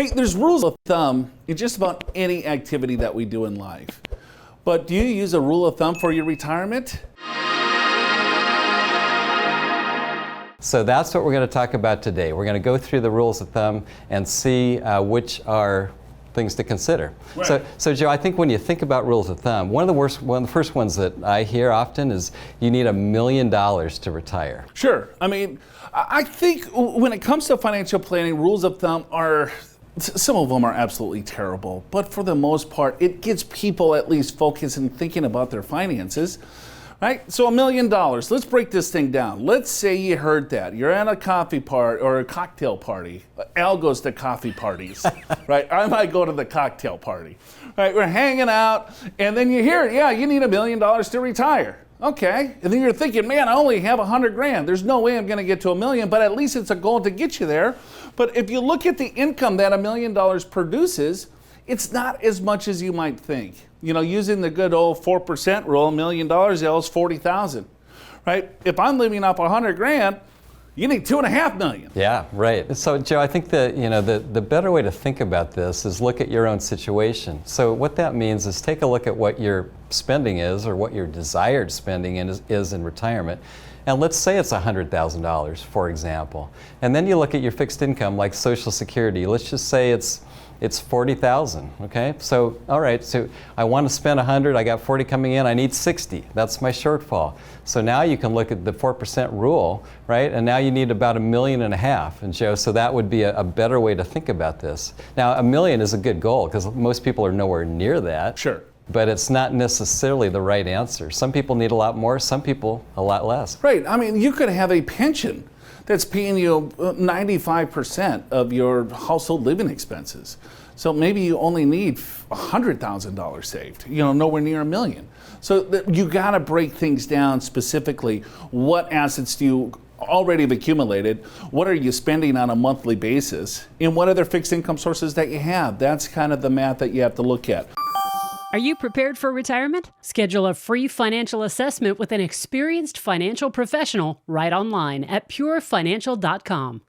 Hey, there's rules of thumb in just about any activity that we do in life. But do you use a rule of thumb for your retirement? So that's what we're going to talk about today. We're going to go through the rules of thumb and see which are things to consider. Right. So Joe, I think when you think about rules of thumb, one of the first ones that I hear often is you need $1 million to retire. Sure. I mean, I think when it comes to financial planning, rules of thumb some of them are absolutely terrible, but for the most part, it gets people at least focused and thinking about their finances. Right? So $1 million, let's break this thing down. Let's say you heard that. You're at a coffee party or a cocktail party. Al goes to coffee parties, right? I might go to the cocktail party. Right? We're hanging out, and then you hear, yeah, you need $1 million to retire. Okay, and then you're thinking, man, I only have 100 grand. There's no way I'm gonna get to $1 million, but at least it's a goal to get you there. But if you look at the income that $1 million produces, it's not as much as you might think. You know, using the good old 4% rule, $1 million equals 40,000, right? If I'm living off 100 grand, you need $2.5 million. Yeah, right. So Joe, I think that the better way to think about this is look at your own situation. So what that means is take a look at what your spending is or what your desired spending is in retirement. And let's say it's $100,000, for example. And then you look at your fixed income like Social Security. Let's just say it's 40,000, okay? So, all right, so I want to spend 100, I got 40 coming in, I need 60. That's my shortfall. So now you can look at the 4% rule, right? And now you need about $1.5 million. And Joe, so that would be a better way to think about this. Now, $1 million is a good goal because most people are nowhere near that. Sure. But it's not necessarily the right answer. Some people need a lot more, some people a lot less. Right, I mean, you could have a pension that's paying you 95% of your household living expenses. So maybe you only need $100,000 saved, nowhere near $1 million. So you gotta break things down specifically. What assets do you already have accumulated? What are you spending on a monthly basis? And what other fixed income sources that you have? That's kind of the math that you have to look at. Are you prepared for retirement? Schedule a free financial assessment with an experienced financial professional right online at purefinancial.com.